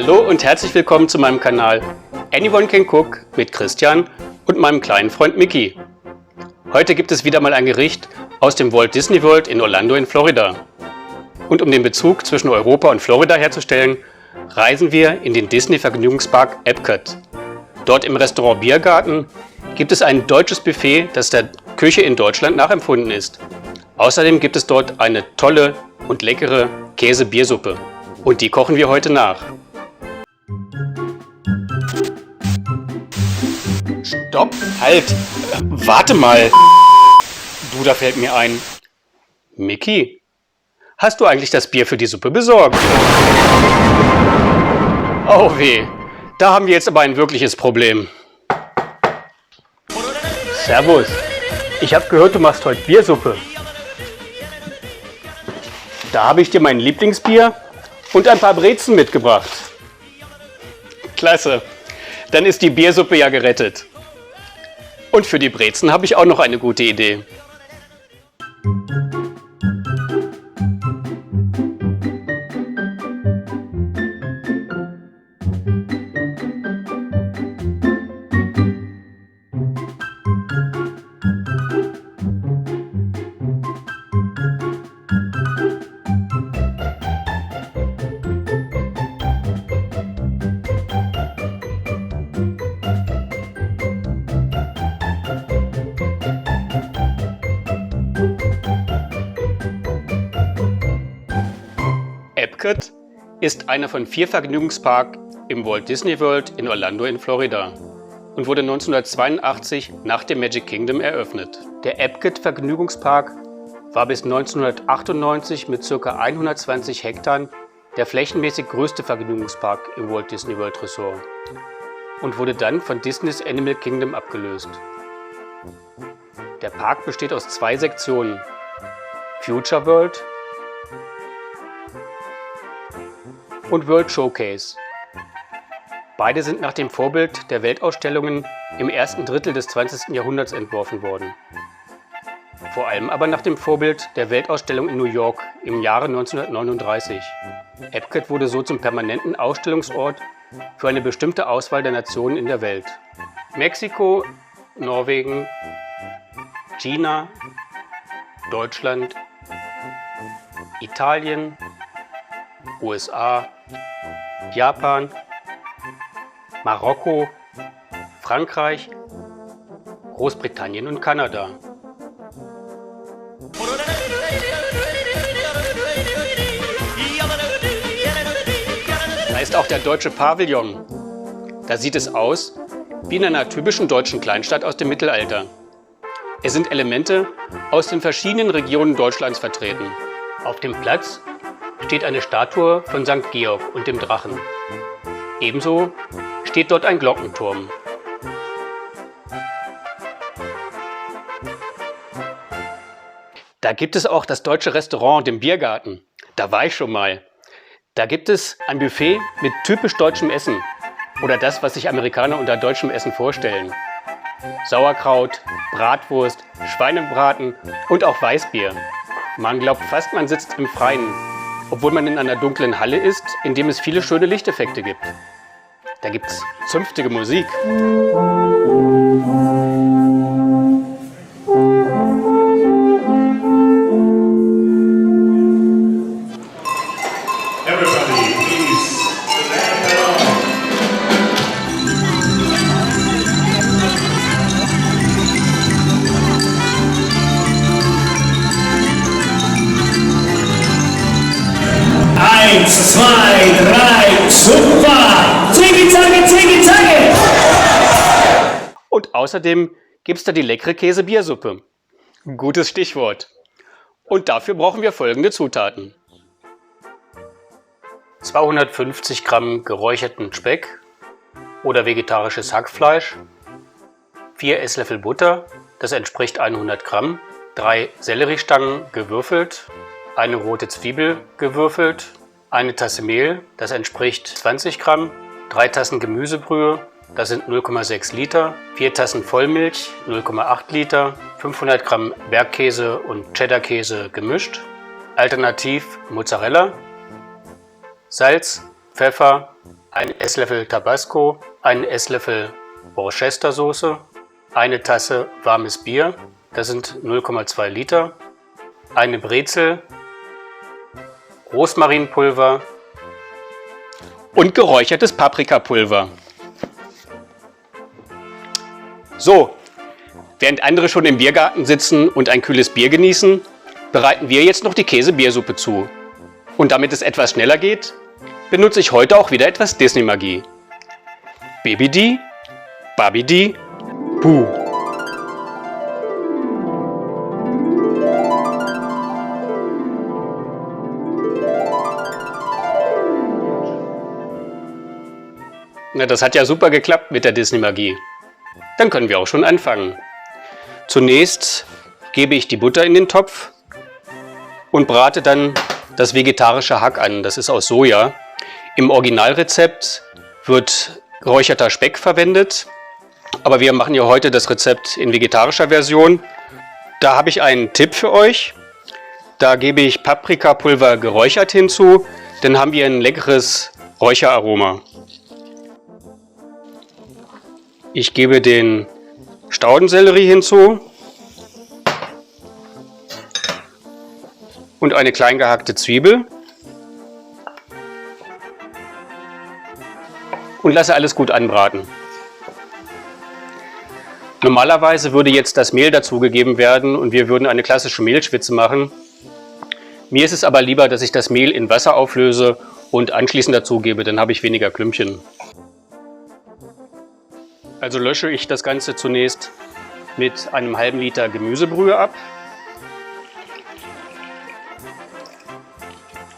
Hallo und herzlich willkommen zu meinem Kanal Anyone Can Cook mit Christian und meinem kleinen Freund Mickey. Heute gibt es wieder mal ein Gericht aus dem Walt Disney World in Orlando in Florida. Und um den Bezug zwischen Europa und Florida herzustellen, reisen wir in den Disney Vergnügungspark Epcot. Dort im Restaurant Biergarten gibt es ein deutsches Buffet, das der Küche in Deutschland nachempfunden ist. Außerdem gibt es dort eine tolle und leckere Käse-Biersuppe. Und die kochen wir heute nach. Stopp! Halt! Warte mal! Du, da fällt mir ein. Mickey, hast du eigentlich das Bier für die Suppe besorgt? Oh weh, da haben wir jetzt aber ein wirkliches Problem. Servus, ich habe gehört, du machst heute Biersuppe. Da habe ich dir mein Lieblingsbier und ein paar Brezen mitgebracht. Klasse, dann ist die Biersuppe ja gerettet. Und für die Brezen habe ich auch noch eine gute Idee. Epcot ist einer von 4 Vergnügungsparks im Walt Disney World in Orlando in Florida und wurde 1982 nach dem Magic Kingdom eröffnet. Der Epcot Vergnügungspark war bis 1998 mit ca. 120 Hektar der flächenmäßig größte Vergnügungspark im Walt Disney World Resort und wurde dann von Disneys Animal Kingdom abgelöst. Der Park besteht aus 2 Sektionen: Future World und World Showcase. Beide sind nach dem Vorbild der Weltausstellungen im ersten Drittel des 20. Jahrhunderts entworfen worden. Vor allem aber nach dem Vorbild der Weltausstellung in New York im Jahre 1939. Epcot wurde so zum permanenten Ausstellungsort für eine bestimmte Auswahl der Nationen in der Welt. Mexiko, Norwegen, China, Deutschland, Italien, USA, Japan, Marokko, Frankreich, Großbritannien und Kanada. Da ist auch der deutsche Pavillon. Da sieht es aus wie in einer typischen deutschen Kleinstadt aus dem Mittelalter. Es sind Elemente aus den verschiedenen Regionen Deutschlands vertreten. Auf dem Platz steht eine Statue von St. Georg und dem Drachen. Ebenso steht dort ein Glockenturm. Da gibt es auch das deutsche Restaurant, den Biergarten. Da war ich schon mal. Da gibt es ein Buffet mit typisch deutschem Essen. Oder das, was sich Amerikaner unter deutschem Essen vorstellen. Sauerkraut, Bratwurst, Schweinebraten und auch Weißbier. Man glaubt fast, man sitzt im Freien, obwohl man in einer dunklen Halle ist, in dem es viele schöne Lichteffekte gibt. Da gibt's zünftige Musik. Everybody, please stand along. Eins, zwei, drei, super! Zicki, zacki, zicki, zacki! Und außerdem gibt's da die leckere Käse-Biersuppe. Gutes Stichwort. Und dafür brauchen wir folgende Zutaten: 250 Gramm geräucherten Speck oder vegetarisches Hackfleisch, 4 Esslöffel Butter, das entspricht 100 Gramm, 3 Selleriestangen gewürfelt, eine rote Zwiebel gewürfelt, eine Tasse Mehl, das entspricht 20 Gramm, 3 Tassen Gemüsebrühe, das sind 0,6 Liter, 4 Tassen Vollmilch, 0,8 Liter, 500 Gramm Bergkäse und Cheddar-Käse gemischt, alternativ Mozzarella, Salz, Pfeffer, ein Esslöffel Tabasco, einen Esslöffel Worcestersoße, eine Tasse warmes Bier, das sind 0,2 Liter, eine Brezel, Rosmarinpulver und geräuchertes Paprikapulver. So, während andere schon im Biergarten sitzen und ein kühles Bier genießen, bereiten wir jetzt noch die Käse-Biersuppe zu. Und damit es etwas schneller geht, benutze ich heute auch wieder etwas Disney-Magie. Bibidi, Babidi, Buh. Na, das hat ja super geklappt mit der Disney-Magie. Dann können wir auch schon anfangen. Zunächst gebe ich die Butter in den Topf und brate dann das vegetarische Hack an. Das ist aus Soja. Im Originalrezept wird geräucherter Speck verwendet, aber wir machen ja heute das Rezept in vegetarischer Version. Da habe ich einen Tipp für euch. Da gebe ich Paprikapulver geräuchert hinzu, dann haben wir ein leckeres Räucheraroma. Ich gebe den Staudensellerie hinzu und eine klein gehackte Zwiebel und lasse alles gut anbraten. Normalerweise würde jetzt das Mehl dazugegeben werden und wir würden eine klassische Mehlschwitze machen. Mir ist es aber lieber, dass ich das Mehl in Wasser auflöse und anschließend dazugebe, dann habe ich weniger Klümpchen. Also lösche ich das Ganze zunächst mit einem halben Liter Gemüsebrühe ab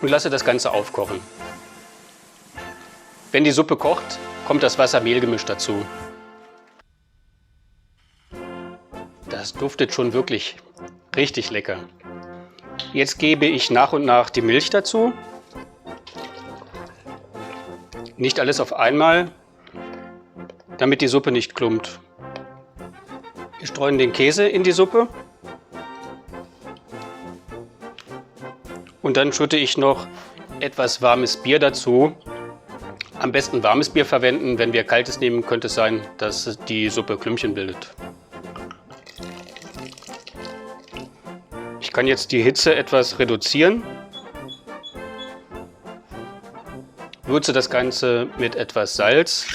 und lasse das Ganze aufkochen. Wenn die Suppe kocht, kommt das Wasser-Mehl-Gemisch dazu. Das duftet schon wirklich richtig lecker. Jetzt gebe ich nach und nach die Milch dazu. Nicht alles auf einmal, damit die Suppe nicht klumpt. Wir streuen den Käse in die Suppe und dann schütte ich noch etwas warmes Bier dazu. Am besten warmes Bier verwenden, wenn wir kaltes nehmen, könnte es sein, dass die Suppe Klümpchen bildet. Ich kann jetzt die Hitze etwas reduzieren. Würze das Ganze mit etwas Salz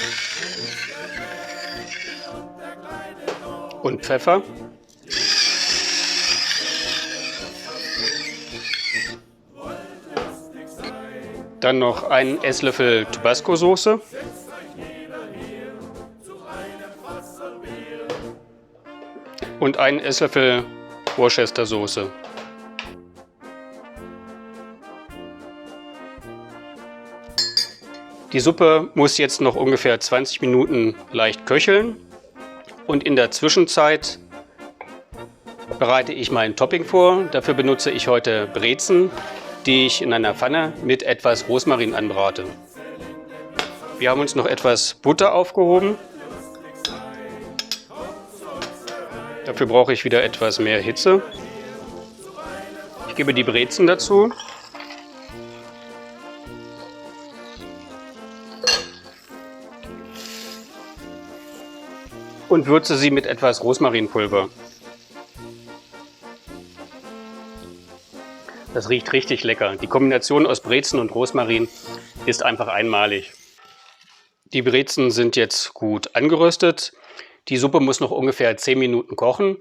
und Pfeffer. Dann noch einen Esslöffel Tabasco-Soße. Und einen Esslöffel Worcestersoße. Die Suppe muss jetzt noch ungefähr 20 Minuten leicht köcheln. Und in der Zwischenzeit bereite ich mein Topping vor. Dafür benutze ich heute Brezen, die ich in einer Pfanne mit etwas Rosmarin anbrate. Wir haben uns noch etwas Butter aufgehoben. Dafür brauche ich wieder etwas mehr Hitze. Ich gebe die Brezen dazu. Und würze sie mit etwas Rosmarinpulver. Das riecht richtig lecker. Die Kombination aus Brezen und Rosmarin ist einfach einmalig. Die Brezen sind jetzt gut angeröstet. Die Suppe muss noch ungefähr 10 Minuten kochen.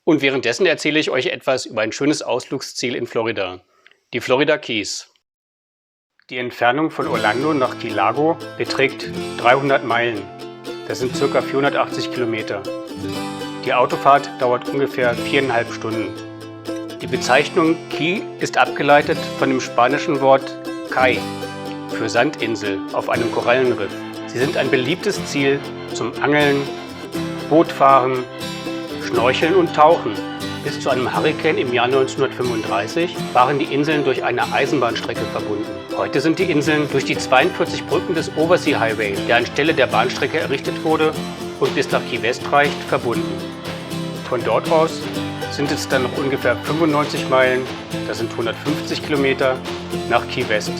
Und währenddessen erzähle ich euch etwas über ein schönes Ausflugsziel in Florida. Die Florida Keys. Die Entfernung von Orlando nach Key Largo beträgt 300 Meilen. Das sind ca. 480 Kilometer. Die Autofahrt dauert ungefähr 4,5 Stunden. Die Bezeichnung Key ist abgeleitet von dem spanischen Wort Cay für Sandinsel auf einem Korallenriff. Sie sind ein beliebtes Ziel zum Angeln, Bootfahren, Schnorcheln und Tauchen. Bis zu einem Hurrikan im Jahr 1935 waren die Inseln durch eine Eisenbahnstrecke verbunden. Heute sind die Inseln durch die 42 Brücken des Oversea Highway, der anstelle der Bahnstrecke errichtet wurde und bis nach Key West reicht, verbunden. Von dort aus sind es dann noch ungefähr 95 Meilen, das sind 150 Kilometer, nach Key West.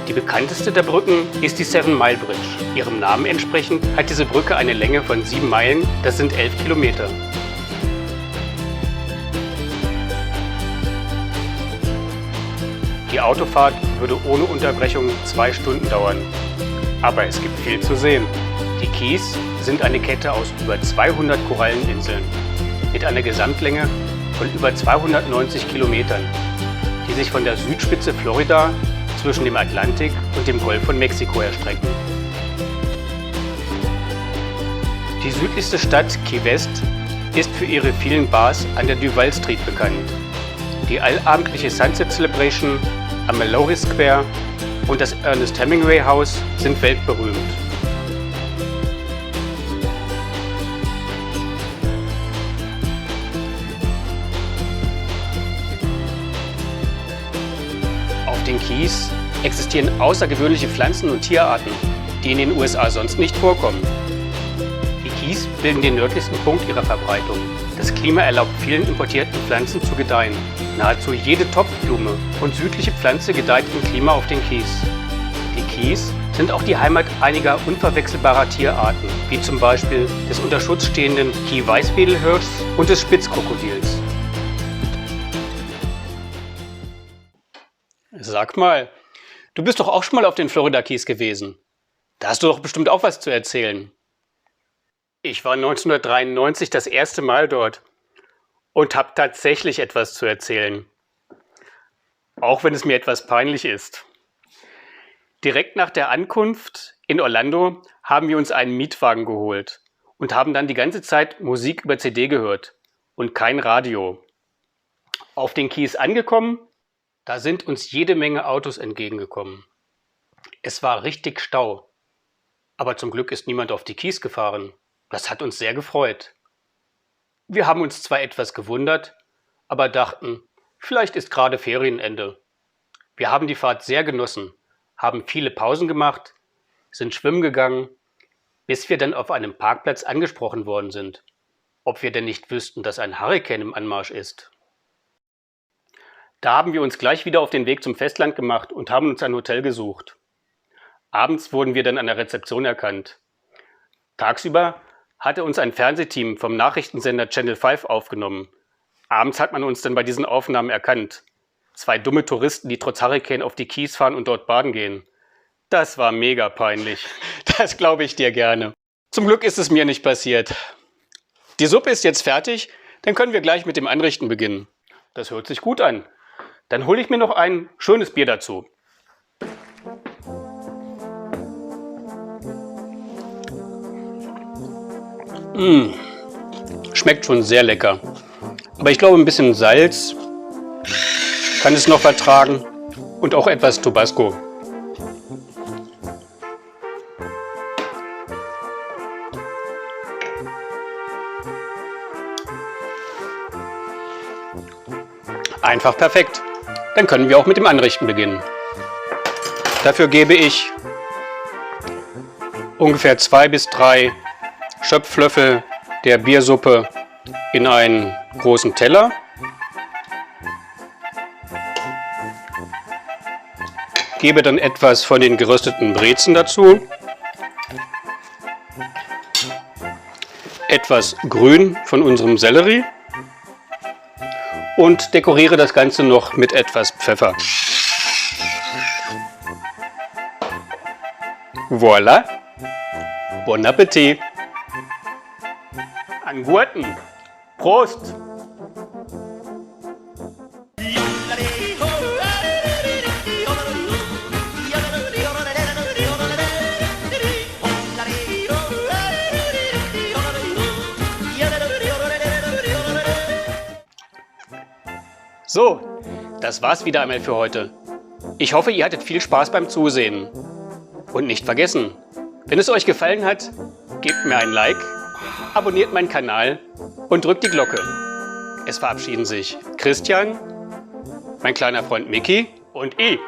Die bekannteste der Brücken ist die Seven Mile Bridge. Ihrem Namen entsprechend hat diese Brücke eine Länge von 7 Meilen, das sind 11 Kilometer. Die Autofahrt würde ohne Unterbrechung 2 Stunden dauern. Aber es gibt viel zu sehen. Die Keys sind eine Kette aus über 200 Koralleninseln mit einer Gesamtlänge von über 290 Kilometern, die sich von der Südspitze Florida zwischen dem Atlantik und dem Golf von Mexiko erstrecken. Die südlichste Stadt, Key West, ist für ihre vielen Bars an der Duval Street bekannt. Die allabendliche Sunset Celebration am Mallory Square und das Ernest Hemingway House sind weltberühmt. Auf den Keys existieren außergewöhnliche Pflanzen- und Tierarten, die in den USA sonst nicht vorkommen. Die Keys bilden den nördlichsten Punkt ihrer Verbreitung. Das Klima erlaubt vielen importierten Pflanzen zu gedeihen. Nahezu jede Topfblume und südliche Pflanze gedeiht im Klima auf den Keys. Die Keys sind auch die Heimat einiger unverwechselbarer Tierarten, wie zum Beispiel des unter Schutz stehenden Key-Weißwedelhirschs und des Spitzkrokodils. Sag mal, du bist doch auch schon mal auf den Florida Keys gewesen. Da hast du doch bestimmt auch was zu erzählen. Ich war 1993 das erste Mal dort und habe tatsächlich etwas zu erzählen. Auch wenn es mir etwas peinlich ist. Direkt nach der Ankunft in Orlando haben wir uns einen Mietwagen geholt und haben dann die ganze Zeit Musik über CD gehört und kein Radio. Auf den Keys angekommen, da sind uns jede Menge Autos entgegengekommen. Es war richtig Stau, aber zum Glück ist niemand auf die Keys gefahren. Das hat uns sehr gefreut. Wir haben uns zwar etwas gewundert, aber dachten, vielleicht ist gerade Ferienende. Wir haben die Fahrt sehr genossen, haben viele Pausen gemacht, sind schwimmen gegangen, bis wir dann auf einem Parkplatz angesprochen worden sind, ob wir denn nicht wüssten, dass ein Hurrikan im Anmarsch ist. Da haben wir uns gleich wieder auf den Weg zum Festland gemacht und haben uns ein Hotel gesucht. Abends wurden wir dann an der Rezeption erkannt. Tagsüber hatte uns ein Fernsehteam vom Nachrichtensender Channel 5 aufgenommen. Abends hat man uns dann bei diesen Aufnahmen erkannt. 2 dumme Touristen, die trotz Hurrikan auf die Keys fahren und dort baden gehen. Das war mega peinlich. Das glaube ich dir gerne. Zum Glück ist es mir nicht passiert. Die Suppe ist jetzt fertig, dann können wir gleich mit dem Anrichten beginnen. Das hört sich gut an. Dann hole ich mir noch ein schönes Bier dazu. Schmeckt schon sehr lecker. Aber ich glaube, ein bisschen Salz kann es noch vertragen und auch etwas Tabasco. Einfach perfekt. Dann können wir auch mit dem Anrichten beginnen. Dafür gebe ich ungefähr 2 bis 3 Schöpflöffel der Biersuppe in einen großen Teller. Gebe dann etwas von den gerösteten Brezen dazu. Etwas Grün von unserem Sellerie. Und dekoriere das Ganze noch mit etwas Pfeffer. Voilà! Bon Appetit! An Gurten! Prost! So, das war's wieder einmal für heute. Ich hoffe, ihr hattet viel Spaß beim Zusehen. Und nicht vergessen, wenn es euch gefallen hat, gebt mir ein Like, abonniert meinen Kanal und drückt die Glocke. Es verabschieden sich Christian, mein kleiner Freund Micky und ich.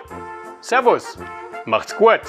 Servus, macht's gut!